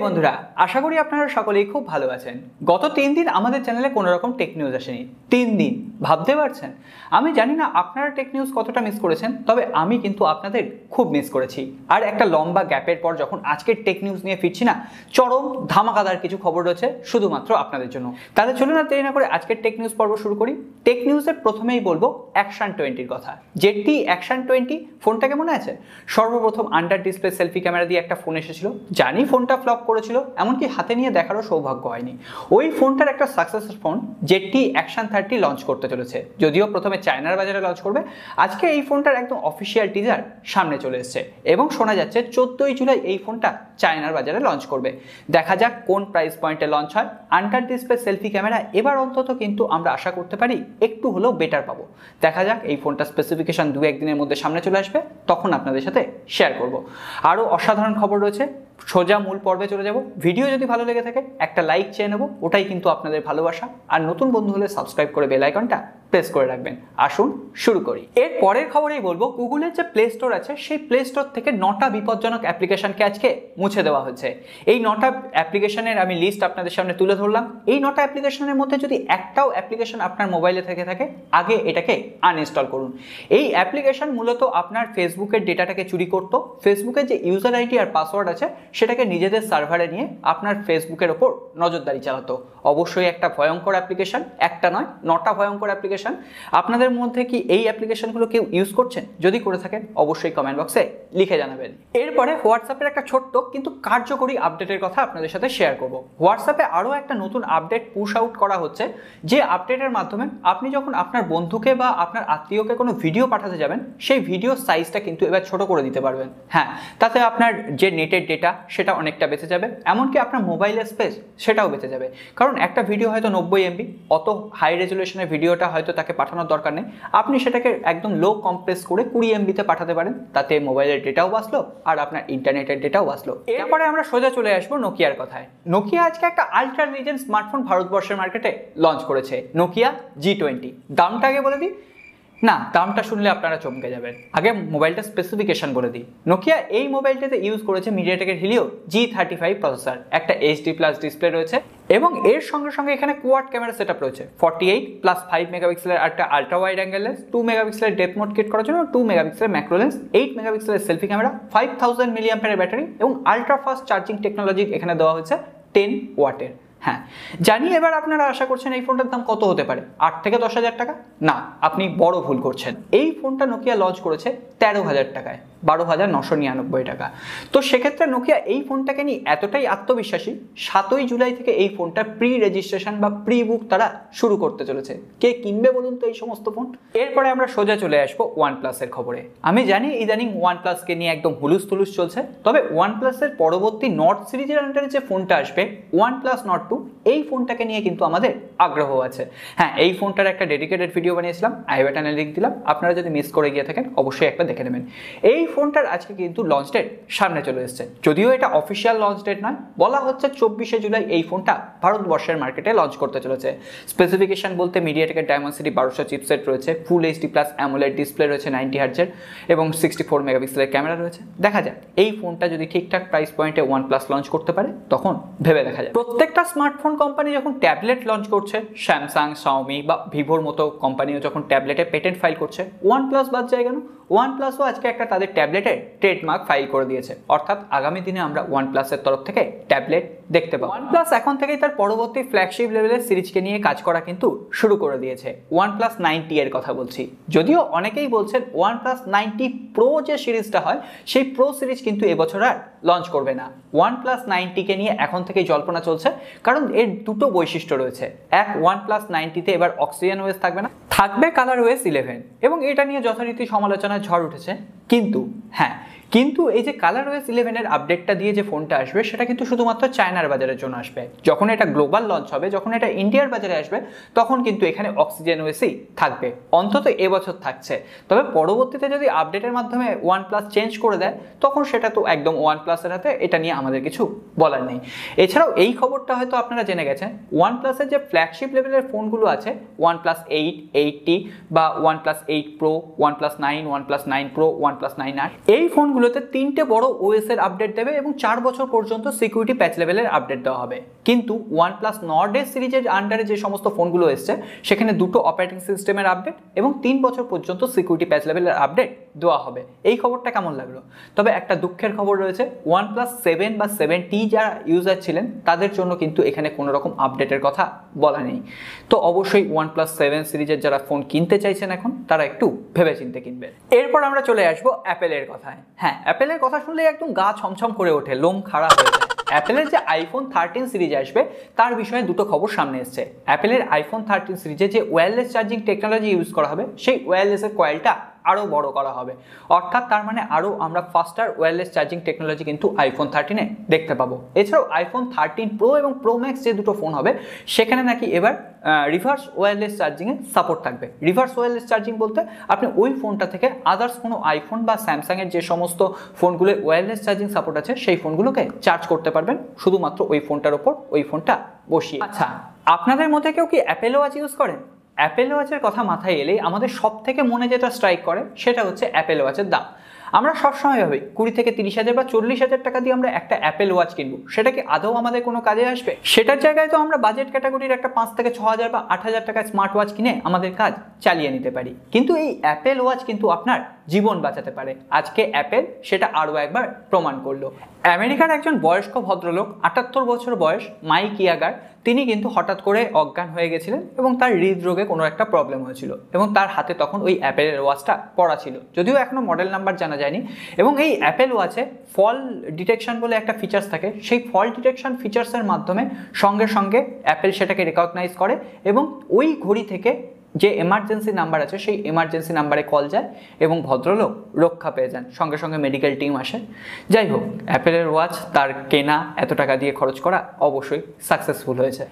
বন্ধুরা, আশা করি আপনারা সকলেই খুব ভালো আছেন। গত 3 দিন আমাদের চ্যানেলে কোনো রকম টেক নিউজ আসেনি। 3 দিন ভাবতে পারছেন? আমি জানি না আপনারা টেক নিউজ কতটা মিস করেছেন, তবে আমি কিন্তু আপনাদের খুব মিস করেছি। আর একটা লম্বা গ্যাপের পর যখন আজকের টেক নিউজ নিয়ে ফিরছি না, চরম ধামাকাদার কিছু খবর রয়েছে শুধুমাত্র আপনাদের জন্য। তাহলে চলুন আর দেরি না করে আজকের টেক নিউজ পর্ব শুরু করি। টেক নিউজের প্রথমেই বলবো অ্যাকশন 20-র কথা। জেডটি অ্যাকশন 20 ফোনটাকে মনে আছে? সর্বপ্রথম আন্ডার ডিসপ্লে সেলফি ক্যামেরা দিয়ে একটা ফোন এসেছিল। জানি ফোনটা ফ্লপ করেছিল, এমনকি হাতে নিয়ে দেখারও সৌভাগ্য হয়নি। ওই ফোনটার একটা সাকসেসফুল ফোন জেডটি অ্যাকশন 30 লঞ্চ করতে চলেছে। যদিও প্রথমে চায়নার বাজারে লঞ্চ করবে, আজকে এই ফোনটার একদম অফিসিয়াল টিজার সামনে চলে এসেছে এবং শোনা যাচ্ছে 14ই জুলাই এই ফোনটা চায়নার বাজারে লঞ্চ করবে। দেখা যাক কোন প্রাইস পয়েন্টে লঞ্চ হয়। আন্ডার ডিসপ্লে সেলফি ক্যামেরা এবার অন্তত কিন্তু আমরা আশা করতে পারি একটু হলেও বেটার পাবো। দেখা যাক, এই ফোনটা স্পেসিফিকেশন 2-1 দিনের মধ্যে সামনে চলে আসবে, তখন আপনাদের সাথে শেয়ার করব। আরও অসাধারণ খবর রয়েছে, সোজা মূল পর্বে চলে যাব। ভিডিও যদি ভালো লেগে থাকে একটা লাইক চেয়ে নেব, ওটাই কিন্তু আপনাদের ভালোবাসা। আর নতুন বন্ধু হলে সাবস্ক্রাইব করে বেল আইকনটা প্রেস করে রাখবেন। আসুন শুরু করি। এর পরের খবরেই বলবো, গুগলের যে প্লে স্টোর আছে সেই প্লে স্টোর থেকে 9টা বিপজ্জনক অ্যাপ্লিকেশনকে আজকে মুছে দেওয়া হয়েছে। এই 9টা অ্যাপ্লিকেশনের আমি লিস্ট আপনাদের সামনে তুলে ধরলাম। এই 9টা অ্যাপ্লিকেশনের মধ্যে যদি একটাও অ্যাপ্লিকেশন আপনার মোবাইলে থেকে থাকে, আগে এটাকে আনইনস্টল করুন। এই অ্যাপ্লিকেশন মূলত আপনার ফেসবুকের ডেটাটাকে চুরি করতো। ফেসবুকের যে ইউজার আইডি আর পাসওয়ার্ড আছে সেটাকে নিজেদের সার্ভারে নিয়ে আপনার ফেসবুকের ওপর নজরদারি চালাতো। অবশ্যই একটা ভয়ঙ্কর অ্যাপ্লিকেশন, একটা নয় 9টা ভয়ঙ্কর অ্যাপ্লিকেশন। আপনাদের মধ্যে কি এই অ্যাপ্লিকেশনগুলো কেউ ইউজ করছেন? যদি করে থাকেন অবশ্যই কমেন্ট বক্সে লিখে জানাবেন। এরপরে হোয়াটসঅ্যাপের একটা ছোট্ট কিন্তু কার্যকরী আপডেটের কথা আপনাদের সাথে শেয়ার করব। হোয়াটসঅ্যাপে আরও একটা নতুন আপডেট পুশ আউট করা হচ্ছে, যে আপডেটের মাধ্যমে আপনি যখন আপনার বন্ধুকে বা আপনার আত্মীয়কে কোনো ভিডিও পাঠাতে যাবেন, সেই ভিডিও সাইজটা কিন্তু এবার ছোট করে দিতে পারবেন। হ্যাঁ, তাতে আপনার যে নেটের ডেটা সেটা অনেকটা বেঁচে যাবে, এমনকি আপনার মোবাইলের স্পেস সেটাও বেঁচে যাবে। কারণ একটা ভিডিও হয়তো 90 MB, অত হাই রেজুলেশনের ভিডিওটা হয়তো তাকে পাঠানোর দরকার নেই। আপনি সেটাকে একদম লো কম্প্রেস করে 20 MB-তে পাঠাতে পারেন, তাতে মোবাইলের ডেটাও বাঁচলো আর আপনার ইন্টারনেটের ডেটাও বাঁচলো। এরপরে আমরা সোজা চলে আসবো নোকিয়ার কথায়। নোকিয়া আজকে একটা আলট্রা রিজেন্ট স্মার্টফোন ভারতবর্ষের মার্কেটে লঞ্চ করেছে, নোকিয়া G20। দামটা আগে বলে দিই, না দামটা শুনলে আপনারা চমকে যাবেন। আগে মোবাইলটা স্পেসিফিকেশন বলে দিই। নোকিয়া এই মোবাইলটাতে ইউজ করেছে মিডিয়াটেকের হিলিও G35 প্রসেসর, একটা HD+ ডিসপ্লে রয়েছে এবং এর সঙ্গে সঙ্গে এখানে কোয়াড ক্যামেরা সেটআপ রয়েছে। 48 + 5 মেগাপিক্সেলের একটা আলট্রা ওয়াইড অ্যাঙ্গেল লেন্স, 2 মেগাপিক্সেলের ডেপথ মোড কিট করার জন্য 2 মেগাপিক্সেলের ম্যাক্রো লেন্স, 8 মেগাপিক্সেলের সেলফি ক্যামেরা, 5000 মিলিঅ্যাম্পিয়ারের ব্যাটারি এবং আলট্রা ফাস্ট চার্জিং টেকনোলজি এখানে দেওয়া হয়েছে 10 ওয়াটের। হ্যাঁ জানি, এবার আপনারা আশা করছেন এই ফোনটার দাম কত হতে পারে, 8 থেকে 10,000 টাকা? না, আপনি বড় ভুল করছেন। এই ফোনটা নোকিয়া লঞ্চ করেছে 13,000 টাকায়, 12,999 টাকা। তো সেক্ষেত্রে নোকিয়া এই ফোনটাকে নিয়ে এতটাই আত্মবিশ্বাসী, 7ই জুলাই থেকে এই ফোনটা প্রি রেজিস্ট্রেশন বা প্রি বুক তারা শুরু করতে চলেছে। কে কিনবে বলুন তো এই সমস্ত ফোন? এরপরে আমরা সোজা চলে আসবো ওয়ানপ্লাসের খবরে। আমি জানি ইদানিং ওয়ানপ্লাসকে নিয়ে একদম হুলুস তুলুস চলছে, তবে ওয়ানপ্লাসের পরবর্তী নট সিরিজের আন্ডারে যে ফোনটা আসবে ওয়ানপ্লাস নট 2, এই ফোনটাকে নিয়ে কিন্তু আমাদের আগ্রহ আছে। হ্যাঁ, এই ফোনটার একটা ডেডিকেটেড ভিডিও বানিয়েছিলাম, আই বাটনে লিংক দিলাম, আপনারা যদি মিস করে গিয়ে থাকেন অবশ্যই একটা দেখে নেবেন। এই ফোনটার আজকে কিন্তু লঞ্চ ডেট সামনে চলে এসেছে, যদিও এটা অফিসিয়াল লঞ্চ ডেট নয়। বলা হচ্ছে 24শে জুলাই এই ফোনটা ভারতবর্ষের মার্কেটে লঞ্চ করতে চলেছে। স্পেসিফিকেশন বলতে মিডিয়াটেকের ডায়মন্ডসিটি 1200 চিপসেট রয়েছে, ফুল HD+ অ্যামোলেড ডিসপ্লে রয়েছে 90 হার্জের এবং 64 মেগাপিক্সেলের ক্যামেরা রয়েছে। দেখা যাক এই ফোনটা যদি ঠিকঠাক প্রাইস পয়েন্টে ওয়ানপ্লাস লঞ্চ করতে পারে তখন ভেবে দেখা যায়। প্রত্যেকটা স্মার্টফোন কোম্পানি যখন ট্যাবলেট লঞ্চ করছে, স্যামসাং, Xiaomi বা ভিভোর মতো কোম্পানিও যখন ট্যাবলেটে পেটেন্ট ফাইল করছে, ওয়ানপ্লাস বাদ যায় কেন? ওয়ানপ্লাসও আজকে একটা তাদের ট্যাবলেটে ট্রেডমার্ক ফাইল করে দিয়েছে, অর্থাৎ আগামী দিনে আমরা ওয়ানপ্লাসের তরফ থেকে ট্যাবলেট দেখতে পাবো। ওয়ানপ্লাস এখন থেকেই তার পরবর্তী ফ্ল্যাগশিপ লেভেলের সিরিজকে নিয়ে কাজ করা কিন্তু শুরু করে দিয়েছে। ওয়ানপ্লাস 90 এর কথা বলছি। যদিও অনেকেই বলছেন ওয়ানপ্লাস 90 প্রো যে সিরিজটা হয় সেই প্রো সিরিজ কিন্তু এবছর আর লঞ্চ করবে না। ওয়ানপ্লাস 90কে নিয়ে এখন থেকেই জল্পনা চলছে, কারণ এর দুটো বৈশিষ্ট্য রয়েছে। এক, ওয়ানপ্লাস 90তে এবার অক্সিজেন ওএস থাকবে না, থাকবে কালার ওএস 11। এবং এটা নিয়ে যথারীতি সমালোচনার ঝড় উঠেছে। কিন্তু এই যে কালার ওএস 11-এর আপডেটটা দিয়ে যে ফোনটা আসবে সেটা কিন্তু শুধুমাত্র চায়নার বাজারের জন্য আসবে। যখন এটা গ্লোবাল লঞ্চ হবে, যখন এটা ইন্ডিয়ার বাজারে আসবে, তখন কিন্তু এখানে অক্সিজেন ওএসই থাকবে, অন্তত এবছর থাকছে। তবে পরবর্তীতে যদি আপডেটের মাধ্যমে ওয়ানপ্লাস চেঞ্জ করে দেয় তখন সেটা তো একদম ওয়ানপ্লাসের হাতে, এটা নিয়ে আমাদের কিছু বলার নেই। এছাড়াও এই খবরটা হয়তো আপনারা জেনে গেছেন, ওয়ানপ্লাসের যে ফ্ল্যাগশিপ লেভেলের ফোনগুলো আছে, ওয়ানপ্লাস 8, 8T বা OnePlus 8 pro, OnePlus 9, OnePlus 9 pro, OnePlus 9R, এই ফোনগুলো ফোনগুলোতে 3টে বড় ওএস এর আপডেট দেবে এবং 4 বছর পর্যন্ত সিকিউরিটি প্যাচ লেভেলের আপডেট দেওয়া হবে। কিন্তু OnePlus Nord সিরিজের আন্ডারে যে সমস্ত ফোনগুলো এসছে সেখানে 2টো অপারেটিং সিস্টেমের আপডেট এবং 3 বছর পর্যন্ত সিকিউরিটি প্যাচ লেভেলের আপডেট দেওয়া হবে। এই খবরটা কেমন লাগলো? তবে একটা দুঃখের খবর রয়েছে, OnePlus 7 বা 7T যারা ইউজার ছিলেন তাদের জন্য কিন্তু এখানে কোনো রকম আপডেটের কথা বলা নেই। তো অবশ্যই OnePlus 7 সিরিজের যারা ফোন কিনতে চাইছেন এখন তারা একটু ভেবেচিন্তে কিনবে। এরপর আমরা চলে আসবো অ্যাপেলের কথায়। হ্যাঁ, অ্যাপেলের কথা শুনলে একদম গা ছমছম করে ওঠে, লোম খাড়া হয়ে যায়। অ্যাপেলের যে আইফোন 13 সিরিজ আসবে তার বিষয়ে দুটো খবর সামনে এসছে। অ্যাপেলের আইফোন 13 সিরিজে যে ওয়্যারলেস চার্জিং টেকনোলজি ইউজ করা হবে সেই ওয়্যারলেসের কয়েলটা আরও বড় করা হবে, অর্থাৎ তার মানে আরও আমরা ফাস্টার ওয়্যারলেস চার্জিং টেকনোলজি কিন্তু আইফোন 13-এ দেখতে পাবো। এছাড়াও আইফোন 13 প্রো এবং প্রো ম্যাক্স যে দুটো ফোন হবে সেখানে নাকি এবার রিভার্স ওয়্যারলেস চার্জিংয়ের সাপোর্ট থাকবে। রিভার্স ওয়্যারলেস চার্জিং বলতে আপনি ওই ফোনটা থেকে আদার্স কোনো আইফোন বা স্যামসাংয়ের যে সমস্ত ফোনগুলোর ওয়্যারলেস চার্জিং সাপোর্ট আছে সেই ফোনগুলোকে চার্জ করতে পারবেন শুধুমাত্র ওই ফোনটার ওপর ওই ফোনটা বসিয়ে। আচ্ছা, আপনাদের মধ্যে কেউ কি অ্যাপেল ওয়াচ ইউজ করেন? অ্যাপেল ওয়াচের কথা মাথায় এলেই আমাদের সব থেকে মনে যেটা স্ট্রাইক করে সেটা হচ্ছে অ্যাপেল ওয়াচের দাম। আমরা সবসময় ভাবি 20 থেকে 30,000 বা 40,000 টাকা দিয়ে আমরা একটা অ্যাপেল ওয়াচ কিনবো, সেটা কি আদৌ আমাদের কোনো কাজে আসবে? সেটার জায়গায় তো আমরা বাজেট ক্যাটাগরির একটা 5 থেকে 6,000 বা 8,000 টাকার স্মার্ট ওয়াচ কিনে আমাদের কাজ চালিয়ে নিতে পারি। কিন্তু এই অ্যাপেল ওয়াচ কিন্তু আপনার জীবন বাঁচাতে পারে। আজকে অ্যাপেল সেটা আরও একবার প্রমাণ করলো। আমেরিকার একজন বয়স্ক ভদ্রলোক, 78 বছর বয়স, মাইক ইয়াগার, তিনি কিন্তু হঠাৎ করে অজ্ঞান হয়ে গেছিলেন এবং তার হৃদরোগে কোনো একটা প্রবলেম হয়েছিল এবং তার হাতে তখন ওই অ্যাপেলের ওয়াচটা পড়া ছিল, যদিও এখনও মডেল নাম্বার জানা যায়নি। এবং এই অ্যাপেল ওয়াচে ফল ডিটেকশন বলে একটা ফিচার্স থাকে, সেই ফল ডিটেকশন ফিচার্সের মাধ্যমে সঙ্গে সঙ্গে অ্যাপেল সেটাকে রেকগনাইজ করে এবং ওই ঘড়ি থেকে যে এমার্জেন্সি নাম্বার আছে সেই এমার্জেন্সি নাম্বারে কল যায় এবং ভদ্রলোক রক্ষা পেয়ে যান, সঙ্গে সঙ্গে মেডিকেল টিম আসে। যাই হোক, অ্যাপেলের ওয়াচ তার কেনা, এত টাকা দিয়ে খরচ করা অবশ্যই সাকসেসফুল হয়েছে।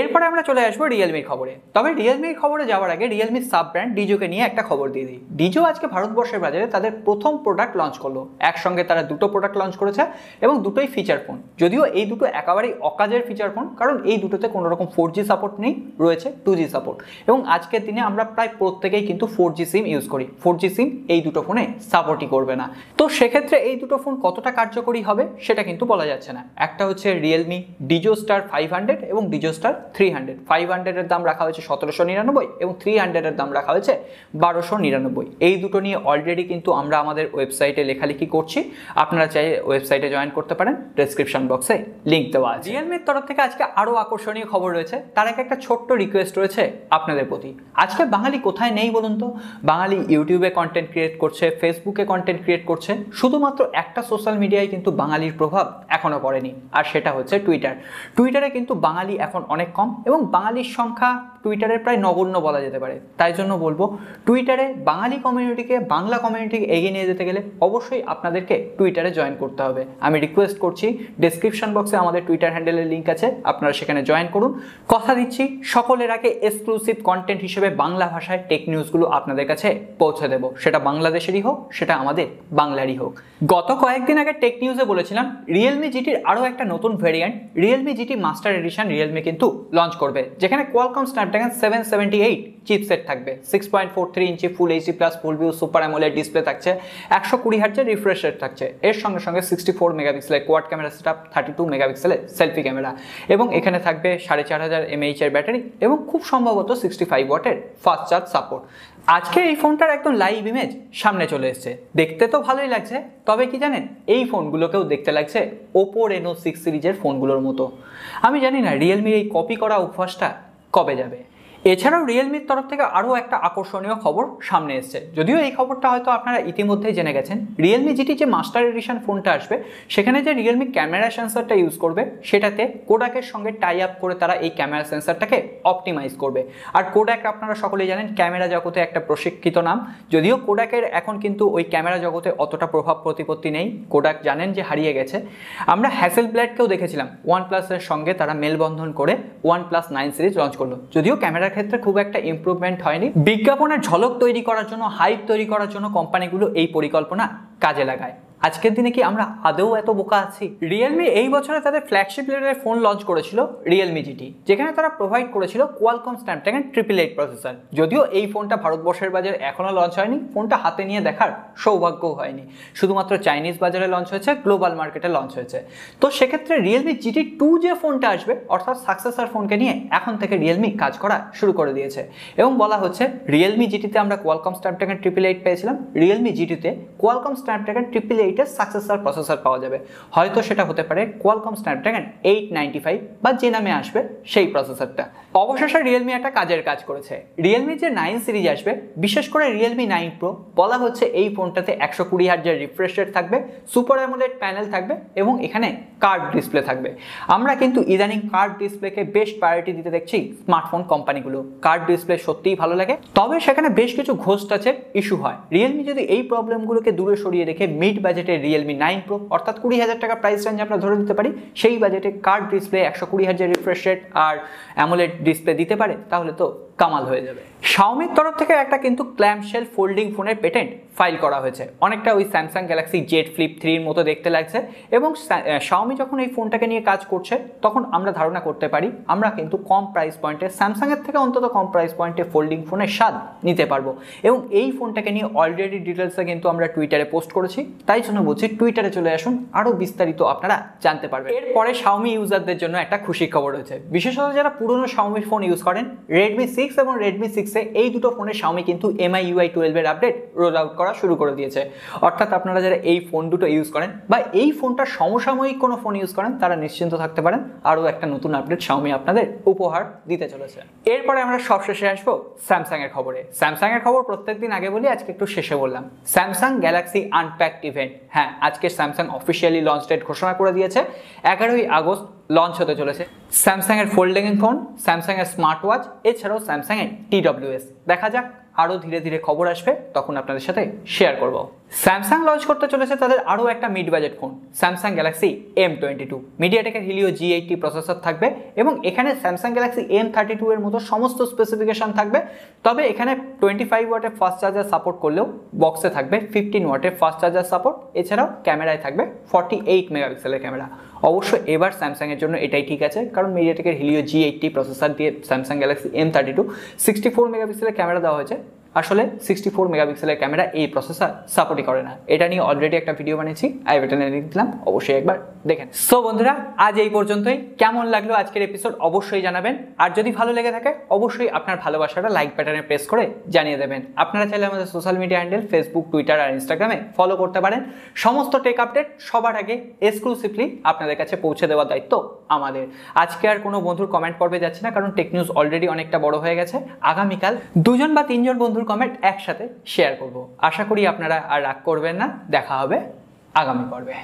এরপরে আমরা চলে আসবো রিয়েলমির খবরে। তবে রিয়েলমির খবরে যাওয়ার আগে রিয়েলমির সাব ব্র্যান্ড ডিজোকে নিয়ে একটা খবর দিয়ে দিই। ডিজো আজকে ভারতবর্ষের বাজারে তাদের প্রথম প্রোডাক্ট লঞ্চ করলো। একসঙ্গে তারা দুটো প্রোডাক্ট লঞ্চ করেছে এবং দুটোই ফিচার ফোন। যদিও এই দুটো একেবারেই অকাজের ফিচার ফোন, কারণ এই দুটোতে কোনো রকম 4G সাপোর্ট নেই, রয়েছে 2G সাপোর্ট। এবং আজকের দিনে আমরা প্রায় প্রত্যেকেই কিন্তু 4G সিম ইউজ করি। 4G সিম এই দুটো ফোনে সাপোর্টই করবে না। তো সেক্ষেত্রে এই দুটো ফোন কতটা কার্যকরী হবে সেটা কিন্তু বলা যাচ্ছে না। একটা হচ্ছে রিয়েলমি ডিজো স্টার 500 এবং ডিজো স্টার 300। 500 এর দাম রাখা হয়েছে 1799 এবং 300 এর দাম রাখা হয়েছে 1299। এই দুটো নিয়ে অলরেডি কিন্তু আমরা আমাদের ওয়েবসাইটে লেখালেখি করছি, আপনারা চাইলে ওয়েবসাইটে জয়েন করতে পারেন, ডেসক্রিপশন বক্সে লিঙ্ক দেওয়া আছে। রিয়েলমির তরফ থেকে আজকে আরও আকর্ষণীয় খবর রয়েছে, তার আগে একটা ছোট্ট রিকোয়েস্ট রয়েছে আপনাদের প্রতি। আজকে বাঙালি কোথায় নেই বলুন তো? বাঙালি ইউটিউবে কন্টেন্ট ক্রিয়েট করছে, ফেসবুকে কন্টেন্ট ক্রিয়েট করছে, শুধুমাত্র একটা সোশ্যাল মিডিয়ায় কিন্তু বাঙালির প্রভাব এখনও পড়েনি, আর সেটা হচ্ছে টুইটার। টুইটারে কিন্তু বাঙালি এখন অনেক কম এবং বাঙালির সংখ্যা টুইটারের প্রায় নগণ্য বলা যেতে পারে। তাই জন্য বলবো, টুইটারে বাঙালি কমিউনিটিকে, বাংলা কমিউনিটিকে এগিয়ে নিয়ে যেতে গেলে অবশ্যই আপনাদেরকে টুইটারে জয়েন করতে হবে। আমি রিকোয়েস্ট করছি, ডেসক্রিপশন বক্সে আমাদের টুইটার হ্যান্ডেলের লিঙ্ক আছে, আপনারা সেখানে জয়েন করুন। কথা দিচ্ছি, সকলের আগে এক্সক্লুসিভ কন্টেন্ট হিসেবে বাংলা ভাষায় টেক নিউজগুলো আপনাদের কাছে পৌঁছে দেবো, সেটা বাংলাদেশেরই হোক, সেটা আমাদের বাংলারই হোক। গত কয়েকদিন আগে টেক নিউজে বলেছিলাম রিয়েলমি জিটির আরও একটা নতুন variant Realme GT Master Edition Realme কিন্তু লঞ্চ করবে, যেখানে কোয়ালকম স্ন্যাপড্রাগন 778 চিপসেট থাকবে, 6.43 inch full HD plus full view super AMOLED display থাকছে, 120 হার্টজের রিফ্রেশ রেট থাকছে, এর সঙ্গে সঙ্গে 64 মেগাপিক্সেলের কোয়াড ক্যামেরা সেটআপ, 32 মেগাপিক্সেলের সেলফি ক্যামেরা এবং এখানে থাকবে 4500 mAh এর ব্যাটারি এবং খুব সম্ভবত 65 ওয়াটের ফাস্ট চার্জ সাপোর্ট। আজকে এই ফোনটার একদম লাইভ ইমেজ সামনে চলে এসেছে, দেখতে তো ভালোই লাগছে, তবে কি জানেন, এই ফোনগুলোকেও দেখতে লাগছে ওপো রেনো 6 সিরিজের ফোনগুলোর মতো। আমি জানি না রিয়েলমির এই কপি করা অভ্যাসটা কবে যাবে। এছাড়াও রিয়েলমির তরফ থেকে আরও একটা আকর্ষণীয় খবর সামনে এসেছে, যদিও এই খবরটা হয়তো আপনারা ইতিমধ্যেই জেনে গেছেন। রিয়েলমি জিটি যে মাস্টার এডিশন ফোনটা আসবে সেখানে যে রিয়েলমি ক্যামেরা সেন্সরটা ইউজ করবে সেটাতে কোডাকের সঙ্গে টাই আপ করে তারা এই ক্যামেরা সেন্সরটাকে অপটিমাইজ করবে। আর কোডাক আপনারা সকলেই জানেন ক্যামেরা জগতে একটা প্রশিক্ষিত নাম, যদিও কোডাকের এখন কিন্তু ওই ক্যামেরা জগতে অতটা প্রভাব প্রতিপত্তি নেই, কোডাক জানেন যে হারিয়ে গেছে। আমরা হ্যাসেলব্ল্যাডকেও দেখেছিলাম ওয়ানপ্লাসের সঙ্গে তারা মেলবন্ধন করে OnePlus 9 সিরিজ লঞ্চ করলো, যদিও ক্যামেরা ক্ষেত্রে খুব একটা ইমপ্রুভমেন্ট হয়নি। বিজ্ঞাপনের ঝলক তৈরি করার জন্য, হাইপ তৈরি করার জন্য কোম্পানিগুলো এই পরিকল্পনা কাজে লাগায়। আজকের দিনে কি আমরা আদৌ এত বোকা আছি? রিয়েলমি এই বছরে তাদের ফ্ল্যাগশিপ লেভেলের ফোন লঞ্চ করেছিল রিয়েলমি জিটি, যেখানে তারা প্রোভাইড করেছিল কোয়ালকম স্ন্যাপড্রাগন 888 প্রসেসর। যদিও এই ফোনটা ভারতবর্ষের বাজারে এখনো লঞ্চ হয়নি, ফোনটা হাতে নিয়ে দেখার সৌভাগ্যও হয়নি, শুধুমাত্র চাইনিজ বাজারে লঞ্চ হয়েছে, গ্লোবাল মার্কেটে লঞ্চ হয়েছে। তো সেক্ষেত্রে রিয়েলমি জিটি 2 যে ফোনটা আসবে, অর্থাৎ সাকসেসর ফোনকে নিয়ে এখন থেকে রিয়েলমি কাজ করা শুরু করে দিয়েছে এবং বলা হচ্ছে রিয়েলমি জিটিতে আমরা কোয়ালকম স্ন্যাপড্রাগন 888 পেয়েছিলাম, রিয়েলমি জিটিতে কোয়ালকম স্ন্যাপড্রাগন 888 এর সাকসেসর প্রসেসর পাওয়া যাবে। হয়তো সেটা হতে পারে কোয়ালকম স্ন্যাপড্রাগন 895 বা যে নামে আসবে সেই প্রসেসরটা। অবশেষে রিয়েলমি একটা কাজের কাজ করেছে। রিয়েলমি যে 9 সিরিজ আসবে, বিশেষ করে রিয়েলমি 9 প্রো, বলা হচ্ছে এই ফোনটাতে 120 হার্জের রিফ্রেশ রেট থাকবে, সুপার অ্যামোলেড প্যানেল থাকবে এবং এখানে কার্ড ডিসপ্লে থাকবে। আমরা কিন্তু ইদানিং কার্ড ডিসপ্লেকে বেশ প্রায়োরিটি দিতে দেখছি স্মার্টফোন কোম্পানিগুলো। কার্ড ডিসপ্লে সত্যিই ভালো লাগে, তবে সেখানে বেশ কিছু ঘোষ টাচের ইস্যু হয়। রিয়েলমি যদি এই প্রবলেমগুলোকে দূরে সরিয়ে রেখে মিড বাজেটে রিয়েলমি 9 প্রো, অর্থাৎ 20,000 টাকা প্রাইস রেঞ্জ আমরা ধরে দিতে পারি, সেই বাজেটে কার্ড ডিসপ্লে 120 হার্জের রিফ্রেশ রেট আর অ্যামোলেড ডিসপ্লে দিতে পারে, তাহলে তো কামাল হয়ে যাবে। Xiaomiর তরফ থেকে একটা কিন্তু ক্ল্যাম্পশেল ফোল্ডিং ফোনের পেটেন্ট ফাইল করা হয়েছে, অনেকটা ওই স্যামসাং গ্যালাক্সি জেড ফ্লিপ 3 এর মতো দেখতে লাগছে। এবং Xiaomi যখন এই ফোনটাকে নিয়ে কাজ করছে, তখন আমরা ধারণা করতে পারি আমরা কিন্তু কম প্রাইস পয়েন্টে, স্যামসাংয়ের থেকে অন্তত কম প্রাইস পয়েন্টে ফোল্ডিং ফোনের স্বাদ নিতে পারবো। এবং এই ফোনটাকে নিয়ে অলরেডি ডিটেলসে কিন্তু আমরা টুইটারে পোস্ট করেছি, তাই জন্য বলছি টুইটারে চলে আসুন, আরও বিস্তারিত আপনারা জানতে পারবেন। এরপরে Xiaomi ইউজারদের জন্য একটা খুশির খবর রয়েছে, বিশেষত যারা পুরনো Xiaomi ফোন ইউজ করেন, Redmi 6 এবং Redmi 6 এই দুটো ফোনে Xiaomi কিন্তু MIUI 12 এর আপডেট রোল আউট করা শুরু করে দিয়েছে। অর্থাৎ আপনারা যারা এই ফোন দুটো ইউজ করেন বা এই ফোনটা সমসাময়িক কোনো ফোন ইউজ করেন, তারা নিশ্চিন্ত থাকতে পারেন, আরও একটা নতুন আপডেট Xiaomi আপনাদের উপহার দিতে চলেছে। এরপরে আমরা সবশেষে আসবো স্যামসাং এর খবরে। স্যামসাং এর খবর প্রত্যেকদিন আগে বলি, আজকে একটু শেষে বললাম। স্যামসাং গ্যালাক্সি আনপ্যাকড ইভেন্ট, হ্যাঁ, আজকে স্যামসাং অফিসিয়ালি লঞ্চ ডেট ঘোষণা করে দিয়েছে। 11ই আগস্ট লঞ্চ হতে চলেছে স্যামসাং এর ফোল্ডিং ফোন, স্যামসাং এর স্মার্ট ওয়াচ, এছাড়াও স্যামসাং এর TWS। দেখা যাক, আরও ধীরে ধীরে খবর আসবে, তখন আপনাদের সাথে শেয়ার করব। স্যামসাং লঞ্চ করতে চলেছে তাদের আরও একটা mid budget phone, Samsung Galaxy M22। মিডিয়াটেকের হিলিও G80 প্রসেসর থাকবে এবং এখানে স্যামসাং গ্যালাক্সি M32 এর মতো সমস্ত স্পেসিফিকেশন থাকবে। তবে এখানে 25 ওয়াটের ফাস্ট চার্জার সাপোর্ট করলেও বক্সে থাকবে 15 ওয়াটের ফাস্ট চার্জার সাপোর্ট। এছাড়াও ক্যামেরায় থাকবে 48 মেগাপিক্সেলের ক্যামেরা। অবশ্য এবার স্যামসাংয়ের জন্য এটাই ঠিক আছে, কারণ মিডিয়াটেকের হিলিও G80 প্রসেসর দিয়ে স্যামসাং গ্যালাক্সি M32 64 মেগাপিক্সেলের ক্যামেরা দেওয়া হয়েছে। আসলে 64 মেগাপিক্সেলের ক্যামেরা এই প্রসেসর সাপোর্টই করে না। এটা নিয়ে অলরেডি একটা ভিডিও বানিয়েছি, আই বাটনে লিংক দিলাম, অবশ্যই একবার দেখেন। সো বন্ধুরা, আজ এই পর্যন্তই। কেমন লাগলো আজকের এপিসোড অবশ্যই জানাবেন, আর যদি ভালো লেগে থাকে অবশ্যই আপনার ভালোবাসাটা লাইক বাটনে প্রেস করে জানিয়ে দেবেন। আপনারা চাইলে আমাদের social media handle Facebook, Twitter আর ইনস্টাগ্রামে ফলো করতে পারেন। সমস্ত টেক আপডেট সবার আগে এক্সক্লুসিভলি আপনাদের কাছে পৌঁছে দেওয়ার দায়িত্ব আমাদের। আজকে আর কোনো বন্ধুর কমেন্ট পর্বে যাচ্ছে না, কারণ টেক নিউজ অলরেডি অনেকটা বড় হয়ে গেছে। আগামীকাল 2জন বা 3জন বন্ধুর কমেন্ট একসাথে শেয়ার করব। আশা করি আপনারা আর রাগ করবেন না। দেখা হবে আগামী পর্বে।